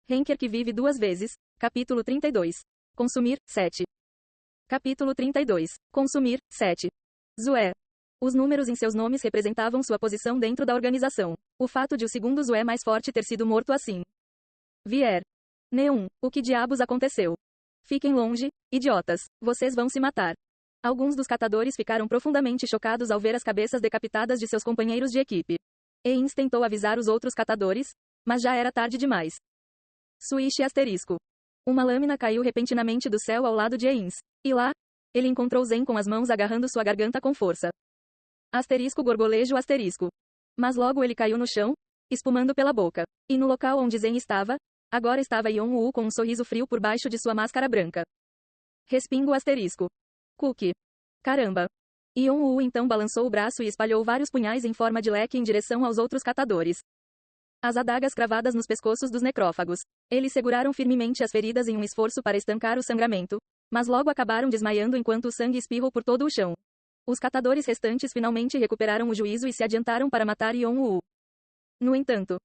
Henker que vive duas vezes. Capítulo 32. Consumir, 7. Capítulo 32. Consumir, 7. Zoé. Os números em seus nomes representavam sua posição dentro da organização. O fato de o segundo Zoé mais forte ter sido morto assim. Vier. Neum. O que diabos aconteceu? Fiquem longe, idiotas. Vocês vão se matar. Alguns dos catadores ficaram profundamente chocados ao ver as cabeças decapitadas de seus companheiros de equipe. Eins tentou avisar os outros catadores, mas já era tarde demais. Switch asterisco. Uma lâmina caiu repentinamente do céu ao lado de Eins. E lá, ele encontrou Zen com as mãos agarrando sua garganta com força. Asterisco gorgolejo asterisco. Mas logo ele caiu no chão, espumando pela boca. E no local onde Zen estava, agora estava Yon-Woo com um sorriso frio por baixo de sua máscara branca. Respingo asterisco. Cookie. Caramba. Yon-Woo então balançou o braço e espalhou vários punhais em forma de leque em direção aos outros catadores. As adagas cravadas nos pescoços dos necrófagos. Eles seguraram firmemente as feridas em um esforço para estancar o sangramento, mas logo acabaram desmaiando enquanto o sangue espirrou por todo o chão. Os catadores restantes finalmente recuperaram o juízo e se adiantaram para matar Yon-Woo. No entanto,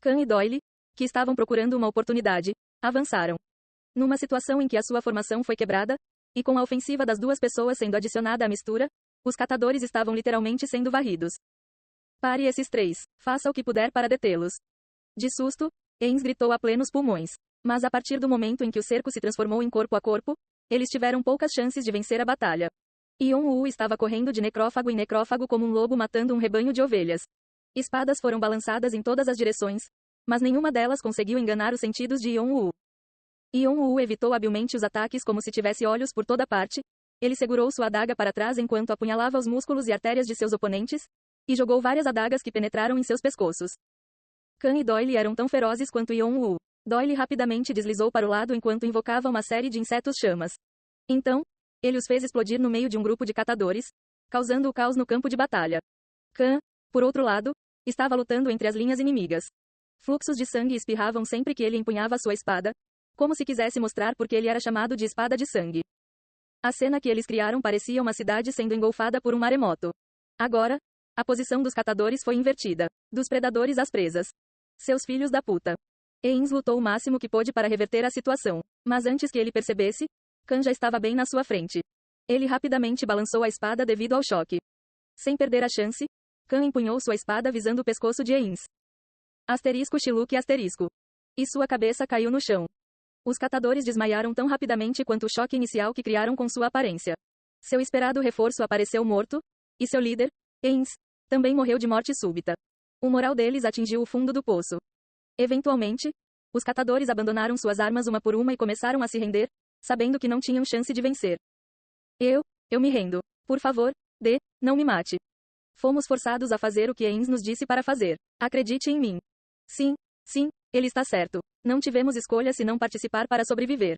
Khan e Doyle, que estavam procurando uma oportunidade, avançaram. Numa situação em que a sua formação foi quebrada, e com a ofensiva das duas pessoas sendo adicionada à mistura, os catadores estavam literalmente sendo varridos. Pare esses três. Faça o que puder para detê-los. De susto, Eins gritou a plenos pulmões. Mas a partir do momento em que o cerco se transformou em corpo a corpo, eles tiveram poucas chances de vencer a batalha. Yon-Woo estava correndo de necrófago em necrófago como um lobo matando um rebanho de ovelhas. Espadas foram balançadas em todas as direções, mas nenhuma delas conseguiu enganar os sentidos de Yon-Woo. Yon-Woo evitou habilmente os ataques como se tivesse olhos por toda parte. Ele segurou sua adaga para trás enquanto apunhalava os músculos e artérias de seus oponentes, e jogou várias adagas que penetraram em seus pescoços. Khan e Doyle eram tão ferozes quanto Yon-Woo. Doyle rapidamente deslizou para o lado enquanto invocava uma série de insetos-chamas. Então, ele os fez explodir no meio de um grupo de catadores, causando o caos no campo de batalha. Khan, por outro lado, estava lutando entre as linhas inimigas. Fluxos de sangue espirravam sempre que ele empunhava sua espada, como se quisesse mostrar porque ele era chamado de espada de sangue. A cena que eles criaram parecia uma cidade sendo engolfada por um maremoto. Agora, a posição dos catadores foi invertida. Dos predadores às presas. Seus filhos da puta. Eins lutou o máximo que pôde para reverter a situação. Mas antes que ele percebesse, Khan já estava bem na sua frente. Ele rapidamente balançou a espada devido ao choque. Sem perder a chance, Khan empunhou sua espada visando o pescoço de Eins. Asterisco Shiluk asterisco. E sua cabeça caiu no chão. Os catadores desmaiaram tão rapidamente quanto o choque inicial que criaram com sua aparência. Seu esperado reforço apareceu morto, e seu líder, Eins, também morreu de morte súbita. O moral deles atingiu o fundo do poço. Eventualmente, os catadores abandonaram suas armas uma por uma e começaram a se render, sabendo que não tinham chance de vencer. Eu me rendo. Por favor, não me mate. Fomos forçados a fazer o que Eins nos disse para fazer. Acredite em mim. Sim, ele está certo. Não tivemos escolha senão participar para sobreviver.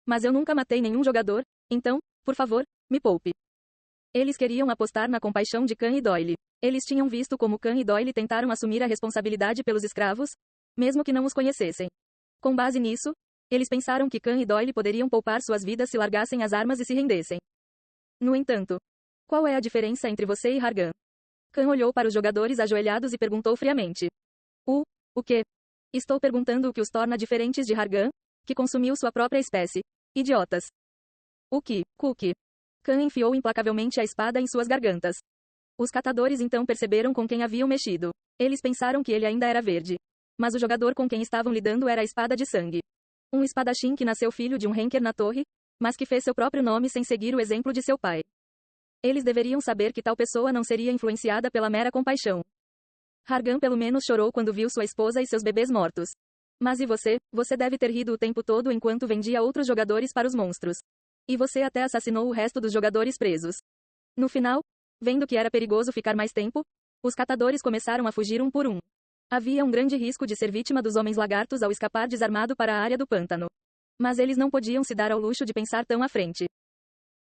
Mas eu nunca matei nenhum jogador, então, por favor, me poupe. Eles queriam apostar na compaixão de Khan e Doyle. Eles tinham visto como Khan e Doyle tentaram assumir a responsabilidade pelos escravos, mesmo que não os conhecessem. Com base nisso, eles pensaram que Khan e Doyle poderiam poupar suas vidas se largassem as armas e se rendessem. No entanto, qual é a diferença entre você e Hargan? Khan olhou para os jogadores ajoelhados e perguntou friamente. O quê? Estou perguntando o que os torna diferentes de Hargan, que consumiu sua própria espécie. Idiotas. O que, Cookie? Khan enfiou implacavelmente a espada em suas gargantas. Os catadores então perceberam com quem haviam mexido. Eles pensaram que ele ainda era verde. Mas o jogador com quem estavam lidando era a espada de sangue. Um espadachim que nasceu filho de um Henker na torre, mas que fez seu próprio nome sem seguir o exemplo de seu pai. Eles deveriam saber que tal pessoa não seria influenciada pela mera compaixão. Hargan pelo menos chorou quando viu sua esposa e seus bebês mortos. Mas e você? Você deve ter rido o tempo todo enquanto vendia outros jogadores para os monstros. E você até assassinou o resto dos jogadores presos. No final, vendo que era perigoso ficar mais tempo, os catadores começaram a fugir um por um. Havia um grande risco de ser vítima dos homens lagartos ao escapar desarmado para a área do pântano. Mas eles não podiam se dar ao luxo de pensar tão à frente.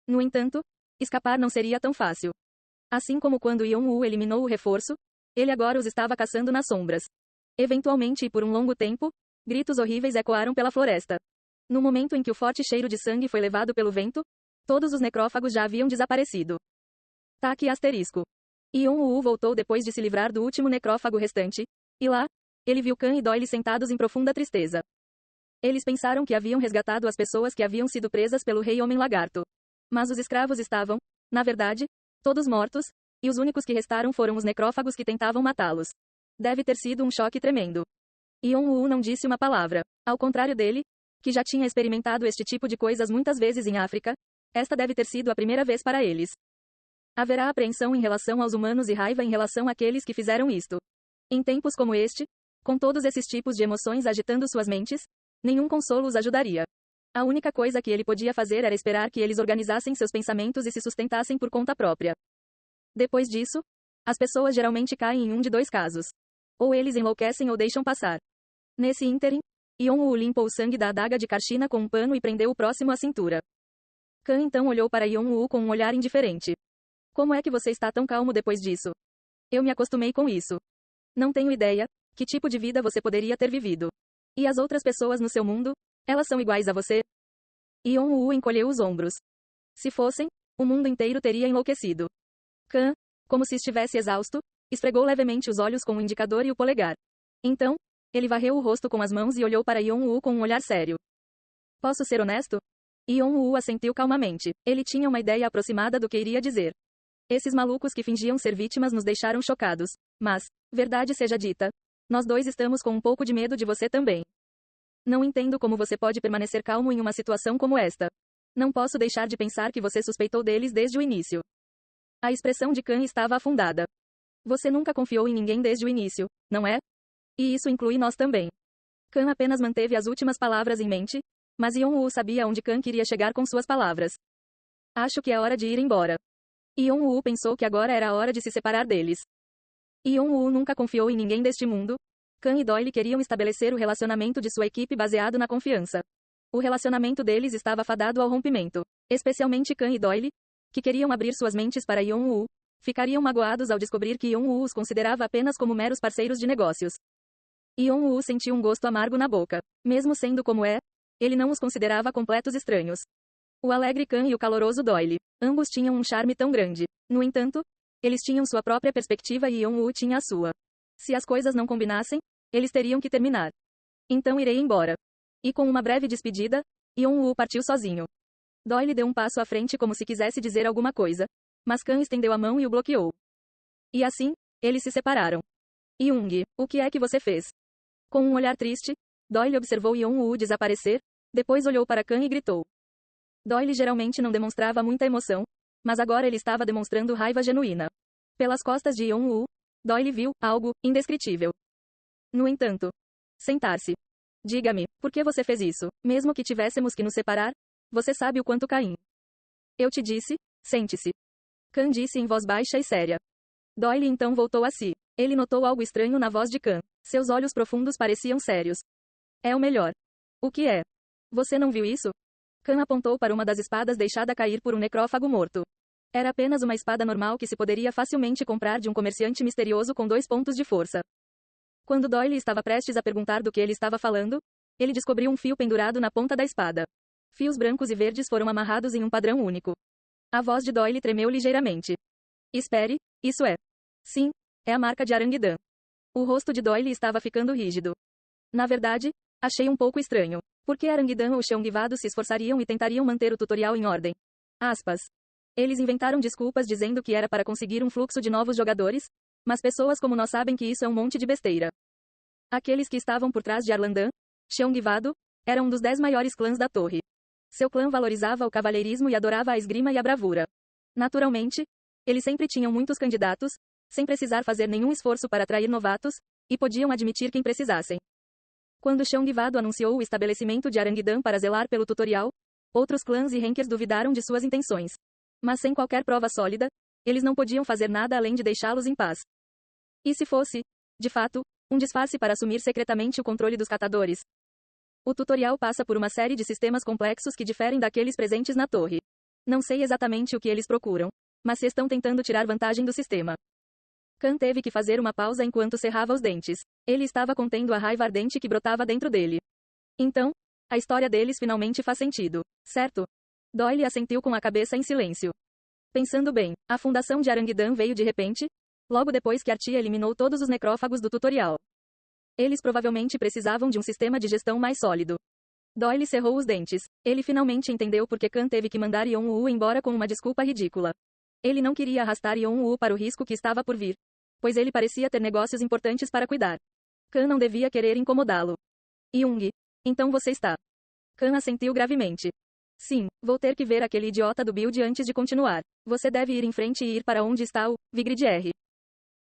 No entanto, escapar não seria tão fácil. Assim como quando Yon-Woo eliminou o reforço, ele agora os estava caçando nas sombras. Eventualmente e por um longo tempo, gritos horríveis ecoaram pela floresta. No momento em que o forte cheiro de sangue foi levado pelo vento, todos os necrófagos já haviam desaparecido. Taque asterisco. Yon-Woo voltou depois de se livrar do último necrófago restante, e lá, ele viu Khan e Doyle sentados em profunda tristeza. Eles pensaram que haviam resgatado as pessoas que haviam sido presas pelo Rei Homem-Lagarto. Mas os escravos estavam, na verdade, todos mortos, e os únicos que restaram foram os necrófagos que tentavam matá-los. Deve ter sido um choque tremendo. Yon-Woo não disse uma palavra. Ao contrário dele, que já tinha experimentado este tipo de coisas muitas vezes em África, esta deve ter sido a primeira vez para eles. Haverá apreensão em relação aos humanos e raiva em relação àqueles que fizeram isto. Em tempos como este, com todos esses tipos de emoções agitando suas mentes, nenhum consolo os ajudaria. A única coisa que ele podia fazer era esperar que eles organizassem seus pensamentos e se sustentassem por conta própria. Depois disso, as pessoas geralmente caem em um de dois casos. Ou eles enlouquecem ou deixam passar. Nesse ínterim, Yon-Woo limpou o sangue da adaga de Karshina com um pano e prendeu o próximo à cintura. Khan então olhou para Yon-Woo com um olhar indiferente. Como é que você está tão calmo depois disso? Eu me acostumei com isso. Não tenho ideia, que tipo de vida você poderia ter vivido. E as outras pessoas no seu mundo? Elas são iguais a você? Yon-Woo encolheu os ombros. Se fossem, o mundo inteiro teria enlouquecido. Khan, como se estivesse exausto, esfregou levemente os olhos com o indicador e o polegar. Então, ele varreu o rosto com as mãos e olhou para Yon-Woo com um olhar sério. Posso ser honesto? Yon-Woo assentiu calmamente. Ele tinha uma ideia aproximada do que iria dizer. Esses malucos que fingiam ser vítimas nos deixaram chocados. Mas, verdade seja dita, nós dois estamos com um pouco de medo de você também. Não entendo como você pode permanecer calmo em uma situação como esta. Não posso deixar de pensar que você suspeitou deles desde o início. A expressão de Khan estava afundada. Você nunca confiou em ninguém desde o início, não é? E isso inclui nós também. Khan apenas manteve as últimas palavras em mente, mas Yon-Woo sabia onde Khan queria chegar com suas palavras. Acho que é hora de ir embora. Yon-Woo pensou que agora era a hora de se separar deles. Yon-Woo nunca confiou em ninguém deste mundo. Khan e Doyle queriam estabelecer o relacionamento de sua equipe baseado na confiança. O relacionamento deles estava fadado ao rompimento. Especialmente Khan e Doyle, que queriam abrir suas mentes para Yon-Woo, ficariam magoados ao descobrir que Yon-Woo os considerava apenas como meros parceiros de negócios. Yon-Woo sentiu um gosto amargo na boca. Mesmo sendo como é, ele não os considerava completos estranhos. O alegre Khan e o caloroso Doyle. Ambos tinham um charme tão grande. No entanto, eles tinham sua própria perspectiva e Yon-Woo tinha a sua. Se as coisas não combinassem, eles teriam que terminar. Então irei embora. E com uma breve despedida, Yon-Woo partiu sozinho. Doyle deu um passo à frente como se quisesse dizer alguma coisa, mas Khan estendeu a mão e o bloqueou. E assim, eles se separaram. Young, o que é que você fez? Com um olhar triste, Doyle observou Yon-Woo desaparecer, depois olhou para Khan e gritou. Doyle geralmente não demonstrava muita emoção, mas agora ele estava demonstrando raiva genuína. Pelas costas de Yon-Woo, Doyle viu algo indescritível. No entanto, sentar-se. Diga-me, por que você fez isso? Mesmo que tivéssemos que nos separar, você sabe o quanto caí. Eu te disse, sente-se. Khan disse em voz baixa e séria. Doyle então voltou a si. Ele notou algo estranho na voz de Khan. Seus olhos profundos pareciam sérios. É o melhor. O que é? Você não viu isso? Khan apontou para uma das espadas deixada cair por um necrófago morto. Era apenas uma espada normal que se poderia facilmente comprar de um comerciante misterioso com 2 pontos de força. Quando Doyle estava prestes a perguntar do que ele estava falando, ele descobriu um fio pendurado na ponta da espada. Fios brancos e verdes foram amarrados em um padrão único. A voz de Doyle tremeu ligeiramente. Espere, isso é. Sim, é a marca de Aranguidan. O rosto de Doyle estava ficando rígido. Na verdade, achei um pouco estranho. Por que Aranguidan ou Cheongvado se esforçariam e tentariam manter o tutorial em ordem? Aspas. Eles inventaram desculpas dizendo que era para conseguir um fluxo de novos jogadores, mas pessoas como nós sabem que isso é um monte de besteira. Aqueles que estavam por trás de Arlandan, Cheongvado, eram um dos 10 maiores clãs da torre. Seu clã valorizava o cavalheirismo e adorava a esgrima e a bravura. Naturalmente, eles sempre tinham muitos candidatos, sem precisar fazer nenhum esforço para atrair novatos, e podiam admitir quem precisassem. Quando Cheongvado anunciou o estabelecimento de Aranguidan para zelar pelo tutorial, outros clãs e rankers duvidaram de suas intenções. Mas sem qualquer prova sólida, eles não podiam fazer nada além de deixá-los em paz. E se fosse, de fato, um disfarce para assumir secretamente o controle dos catadores? O tutorial passa por uma série de sistemas complexos que diferem daqueles presentes na torre. Não sei exatamente o que eles procuram, mas se estão tentando tirar vantagem do sistema. Khan teve que fazer uma pausa enquanto cerrava os dentes. Ele estava contendo a raiva ardente que brotava dentro dele. Então, a história deles finalmente faz sentido, certo? Doyle assentiu com a cabeça em silêncio. Pensando bem, a fundação de Aranguidan veio de repente, logo depois que Artia eliminou todos os necrófagos do tutorial. Eles provavelmente precisavam de um sistema de gestão mais sólido. Doyle cerrou os dentes. Ele finalmente entendeu por que Khan teve que mandar Yeon-woo embora com uma desculpa ridícula. Ele não queria arrastar Yeon-woo para o risco que estava por vir. Pois ele parecia ter negócios importantes para cuidar. Khan não devia querer incomodá-lo. Young. Então você está. Khan assentiu gravemente. Sim, vou ter que ver aquele idiota do build antes de continuar. Você deve ir em frente e ir para onde está o Vigrid R.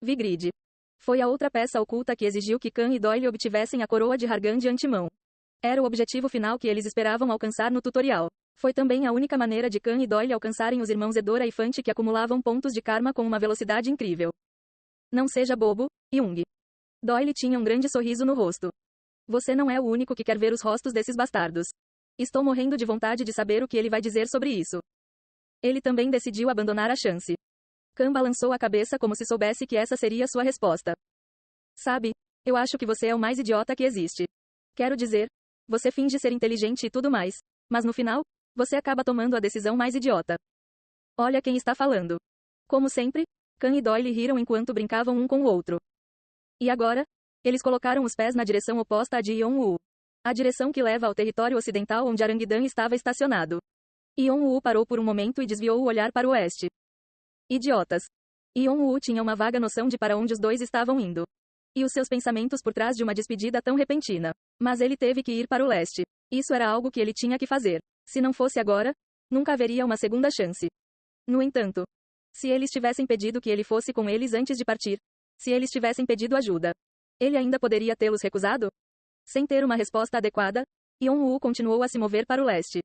Vigrid. Foi a outra peça oculta que exigiu que Khan e Doyle obtivessem a coroa de Hargan de antemão. Era o objetivo final que eles esperavam alcançar no tutorial. Foi também a única maneira de Khan e Doyle alcançarem os irmãos Edora e Fante que acumulavam pontos de karma com uma velocidade incrível. Não seja bobo, Young. Doyle tinha um grande sorriso no rosto. Você não é o único que quer ver os rostos desses bastardos. Estou morrendo de vontade de saber o que ele vai dizer sobre isso. Ele também decidiu abandonar a chance. Khan balançou a cabeça como se soubesse que essa seria sua resposta. Sabe, eu acho que você é o mais idiota que existe. Quero dizer, você finge ser inteligente e tudo mais, mas no final, você acaba tomando a decisão mais idiota. Olha quem está falando. Como sempre, Khan e Doyle riram enquanto brincavam um com o outro. E agora? Eles colocaram os pés na direção oposta à de Yeon-woo. A direção que leva ao território ocidental onde Arangudan estava estacionado. Yeon-woo parou por um momento e desviou o olhar para o oeste. Idiotas. Yeon-woo tinha uma vaga noção de para onde os dois estavam indo. E os seus pensamentos por trás de uma despedida tão repentina. Mas ele teve que ir para o leste. Isso era algo que ele tinha que fazer. Se não fosse agora, nunca haveria uma segunda chance. No entanto, se eles tivessem pedido que ele fosse com eles antes de partir, se eles tivessem pedido ajuda, ele ainda poderia tê-los recusado? Sem ter uma resposta adequada, Yeon-woo continuou a se mover para o leste.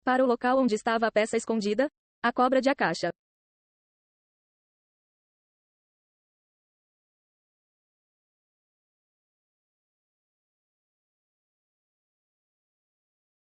Para o local onde estava a peça escondida, a cobra de Akasha.